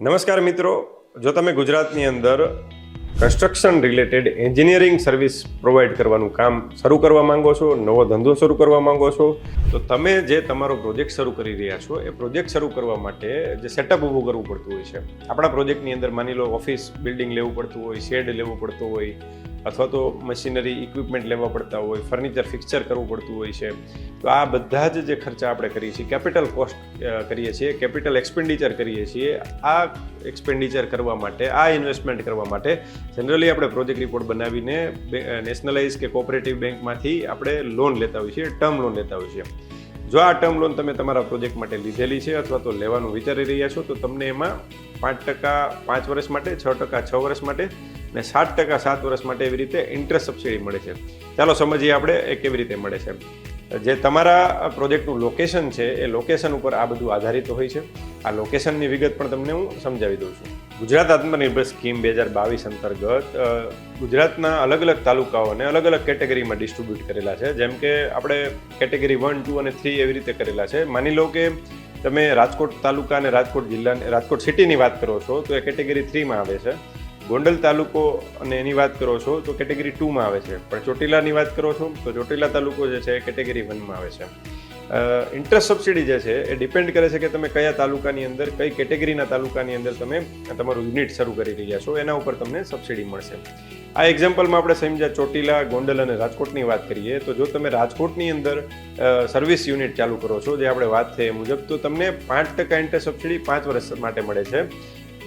નમસ્કાર મિત્રો, જો તમે ગુજરાતની અંદર construction related engineering service provide કરવાનું કામ શરૂ કરવા માંગો છો, નવો ધંધો શરૂ કરવા માંગો છો, તો તમે જે તમારો પ્રોજેક્ટ શરૂ કરી રહ્યા છો એ પ્રોજેક્ટ શરૂ કરવા માટે જે સેટઅપ ઊભું કરવું પડતું હોય છે. આપણા પ્રોજેક્ટની અંદર માની લો ઓફિસ બિલ્ડિંગ લેવું પડતું હોય, શેડ લેવું પડતું હોય, અથવા તો મશીનરી ઇક્વિપમેન્ટ લેવા પડતા હોય, ફર્નિચર ફિક્સચર કરવું પડતું હોય છે. તો આ બધા જ જે ખર્ચા આપણે કરીએ છીએ, કેપિટલ કોસ્ટ કરીએ છીએ, કેપિટલ એક્સપેન્ડિચર કરીએ છીએ. આ એક્સપેન્ડિચર કરવા માટે, આ ઇન્વેસ્ટમેન્ટ કરવા માટે જનરલી આપણે પ્રોજેક્ટ રિપોર્ટ બનાવીને નેશનલાઇઝ કે કોઓપરેટિવ બેંકમાંથી આપણે લોન લેતા હોઈએ છીએ, ટર્મ લોન લેતા હોઈએ છીએ. જો આ ટર્મ લોન તમે તમારા પ્રોજેક્ટ માટે લીધેલી છે અથવા તો લેવાનું વિચારી રહ્યા છો, તો તમને એમાં 5% 5 વર્ષ માટે, 6% 6 વર્ષ માટે અને 7% 7 વર્ષ માટે એવી રીતે ઇન્ટરેસ્ટ સબસિડી મળે છે. ચાલો સમજીએ આપણે એ કેવી રીતે મળે છે. જે તમારા પ્રોજેક્ટનું લોકેશન છે એ લોકેશન ઉપર આ બધું આધારિત હોય છે. આ લોકેશનની વિગત પણ તમને હું સમજાવી દઉં છું. ગુજરાત આત્મનિર્ભર સ્કીમ 2022 અંતર્ગત ગુજરાતના અલગ અલગ તાલુકાઓને અલગ અલગ કેટેગરીમાં ડિસ્ટ્રીબ્યુટ કરેલા છે. જેમ કે આપણે કેટેગરી 1, 2 અને 3 એવી રીતે કરેલા છે. માની લો કે તમે રાજકોટ તાલુકા અને રાજકોટ જિલ્લા, રાજકોટ સિટીની વાત કરો છો તો એ કેટેગરી 3માં આવે છે. ગોંડલ તાલુકો અને એની વાત કરો છો તો કેટેગરી 2માં આવે છે. પણ ચોટીલાની વાત કરો છો તો ચોટીલા તાલુકો જે છે એ કેટેગરી 1માં આવે છે. ઇન્ટરેસ્ટ સબસિડી જે છે એ ડિપેન્ડ કરે છે કે તમે કયા તાલુકાની અંદર, કઈ કેટેગરીના તાલુકાની અંદર તમે તમારું યુનિટ શરૂ કરી રહ્યા છો, એના ઉપર તમને સબસિડી મળશે. આ એક્ઝામ્પલમાં આપણે સમજ્યા ચોટીલા, ગોંડલ અને રાજકોટની વાત કરીએ તો જો તમે રાજકોટની અંદર સર્વિસ યુનિટ ચાલુ કરો છો, જે આપણે વાત થઈ એ મુજબ, તો તમને 5% ઇન્ટરેસ્ટ સબસિડી 5 વર્ષ માટે મળે છે.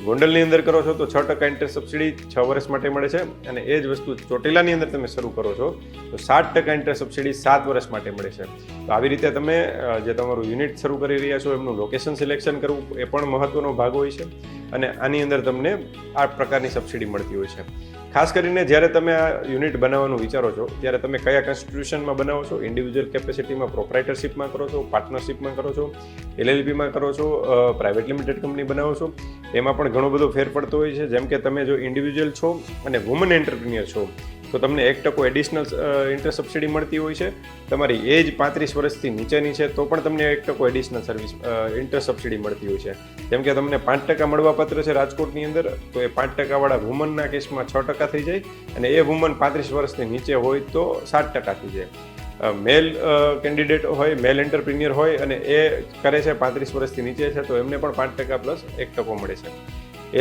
ગોંડલની અંદર કરો છો તો 6% ઇન્ટરેસ્ટ સબસિડી 6 વર્ષ માટે મળે છે. અને એ જ વસ્તુ ચોટીલાની અંદર તમે શરૂ કરો છો તો 7% ઇન્ટરેસ્ટ સબસિડી 7 વર્ષ માટે મળે છે. તો આવી રીતે તમે જે તમારું યુનિટ શરૂ કરી રહ્યા છો એમનું લોકેશન સિલેક્શન કરવું એ પણ મહત્વનો ભાગ હોય છે. અને આની અંદર તમને આ પ્રકારની સબસિડી મળતી હોય છે. ખાસ કરીને જ્યારે તમે આ યુનિટ બનાવવાનું વિચારો છો ત્યારે તમે કયા કોન્સ્ટિટ્યુશનમાં બનાવો છો, ઇન્ડિવિજ્યુઅલ કેપેસિટીમાં, પ્રોપ્રાઇટરશીપમાં કરો છો, પાર્ટનરશીપમાં કરો છો, LLPમાં કરો છો, પ્રાઇવેટ લિમિટેડ કંપની બનાવો છો, એમાં પણ ઘણો બધો ફેર પડતો હોય છે. જેમ કે તમે જો ઇન્ડિવિજ્યુઅલ છો અને વુમન એન્ટરપ્રિન્યોર છો તો તમને 1% એડિશનલ ઇન્ટરેસ્ટ સબસિડી મળતી હોય છે. તમારી એજ 35 વર્ષથી નીચેની છે તો પણ તમને 1% એડિશનલ ઇન્ટરેસ્ટ સબસિડી મળતી હોય છે. જેમ કે તમને 5% મળવાપાત્ર છે રાજકોટની અંદર, તો એ 5% વાળા વુમનના કેસમાં 6% થઈ જાય, અને એ વુમન 35 વર્ષની નીચે હોય તો 7% થઈ જાય. મેલ કેન્ડિડેટ હોય, મેલ એન્ટરપ્રિન્યોર હોય અને એ કરે છે 35 વર્ષથી નીચે છે તો એમને પણ 5% પ્લસ 1% મળે છે.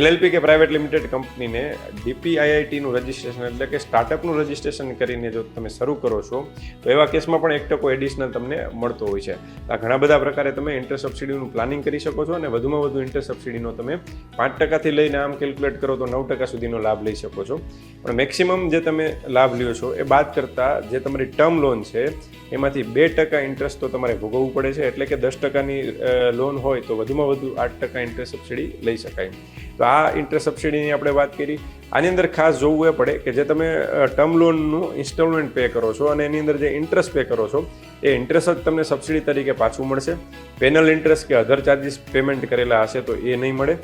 LLP કે પ્રાઇવેટ લિમિટેડ કંપનીને DPIITનું રજિસ્ટ્રેશન એટલે કે સ્ટાર્ટઅપનું રજિસ્ટ્રેશન કરીને જો તમે શરૂ કરો છો તો એવા કેસમાં પણ 1% એડિશનલ તમને મળતો હોય છે. આ ઘણા બધા પ્રકારે તમે ઇન્ટરેસ્ટ સબસિડીનું પ્લાનિંગ કરી શકો છો અને વધુમાં વધુ ઇન્ટરેસ્ટ સબસિડીનો તમે 5%થી લઈને આમ કેલ્ક્યુલેટ કરો તો 9% સુધીનો લાભ લઈ શકો છો. પણ મેક્સિમમ જે તમે લાભ લ્યો છો એ બાદ કરતાં જે તમારી ટર્મ લોન છે એમાંથી 2% ઇન્ટરેસ્ટ તો તમારે ભોગવવું પડે છે. એટલે કે 10%ની લોન હોય તો વધુમાં વધુ 8% ઇન્ટરેસ્ટ સબસિડી લઈ શકાય. તો આ ઇન્ટરેસ્ટ સબસિડીની આપણે વાત કરી. આની અંદર ખાસ જોવું એ પડે કે જે તમે ટર્મ લોનનું ઇન્સ્ટોલમેન્ટ પે કરો છો અને એની અંદર જે ઇન્ટરેસ્ટ પે કરો છો એ ઇન્ટરેસ્ટ જ તમને સબસિડી તરીકે પાછું મળશે. પેનલ ઇન્ટરેસ્ટ કે અધર ચાર્જિસ પેમેન્ટ કરેલા હશે તો એ નહીં મળે.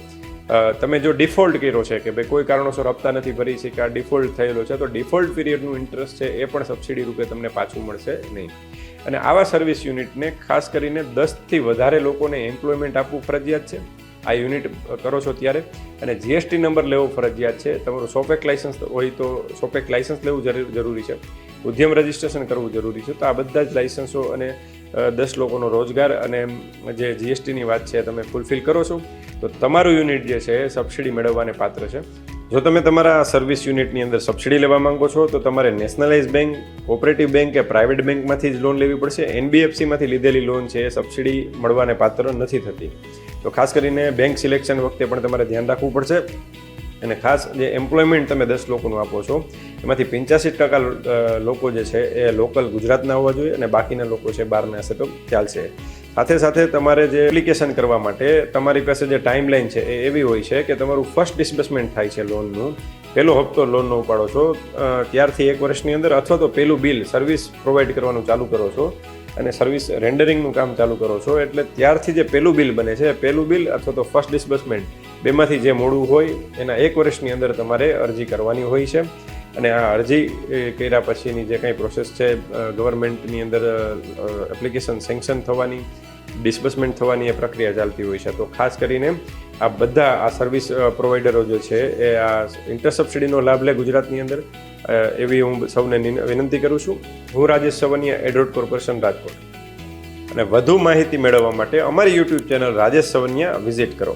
તમે જો ડિફોલ્ટ કર્યો છે કે ભાઈ કોઈ કારણોસર હપ્તા નથી ભરી છે કે આ ડિફોલ્ટ થયેલો છે તો ડિફોલ્ટ પીરિયડનું ઇન્ટરેસ્ટ છે એ પણ સબસિડી રૂપે તમને પાછું મળશે નહીં. અને આવા સર્વિસ યુનિટને ખાસ કરીને 10થી વધારે લોકોને એમ્પ્લોયમેન્ટ આપવું ફરજિયાત છે આ યુનિટ કરો છો ત્યારે. અને GST નંબર લેવો ફરજિયાત છે. તમારું સોપેક લાઇસન્સ હોય તો સોપેક લાઇસન્સ લેવું જરૂરી છે. ઉદ્યમ રજિસ્ટ્રેશન કરવું જરૂરી છે. તો આ બધા જ લાઇસન્સો અને 10 લોકોનો રોજગાર અને જે GSTની વાત છે તમે ફૂલફિલ કરો છો તો તમારું યુનિટ જે છે એ સબસિડી મેળવવાને પાત્ર છે. જો તમે તમારા સર્વિસ યુનિટની અંદર સબસિડી લેવા માંગો છો તો તમારે નેશનલાઇઝ બેંક, કોઓપરેટિવ બેંક કે પ્રાઇવેટ બેંકમાંથી જ લોન લેવી પડશે. NBFCમાંથી લીધેલી લોન છે એ સબસિડી મળવાને પાત્ર નથી થતી. તો ખાસ કરીને બેંક સિલેક્શન વખતે પણ તમારે ધ્યાન રાખવું પડશે. અને ખાસ જે એમ્પ્લોયમેન્ટ તમે 10 લોકોનું આપો છો એમાંથી 85% લોકો જે છે એ લોકલ ગુજરાતના હોવા જોઈએ અને બાકીના લોકો છે બહારના હશે તો ચાલશે. સાથે સાથે તમારે જે એપ્લિકેશન કરવા માટે તમારી પાસે જે ટાઈમલાઈન છે એ એવી હોય છે કે તમારું ફર્સ્ટ ડિસ્બર્સમેન્ટ થાય છે લોનનું, પહેલો હપ્તો લોનનો ઉપાડો છો ત્યારથી 1 વર્ષની અંદર, અથવા તો પહેલું બિલ સર્વિસ પ્રોવાઈડ કરવાનું ચાલુ કરો છો અને સર્વિસ રેન્ડરિંગનું કામ ચાલુ કરો છો એટલે ત્યારથી જે પહેલું બિલ બને છે, પહેલું બિલ અથવા તો ફર્સ્ટ ડિસ્બર્સમેન્ટ બેમાંથી જે મોડું હોય એના 1 વર્ષની અંદર તમારે અરજી કરવાની હોય છે. અને આ અરજી કર્યા પછીની જે કંઈ પ્રોસેસ છે ગવર્મેન્ટની અંદર એપ્લિકેશન સેન્કશન થવાની, ડિસ્બર્સમેન્ટ થવાની એ પ્રક્રિયા ચાલતી હોય છે. તો ખાસ કરીને આ બધા આ સર્વિસ પ્રોવાઈડરો જે છે એ આ ઇન્ટર સબસિડીનો લાભ લે ગુજરાતની અંદર, એવી હું સૌને વિનંતી કરું છું. હું રાજેશ સવનિયા, એડ્રોડ કોર્પોરેશન, રાજકોટ. અને વધુ માહિતી મેળવવા માટે અમારી યુટ્યુબ ચેનલ રાજેશ સવનિયા વિઝિટ કરો.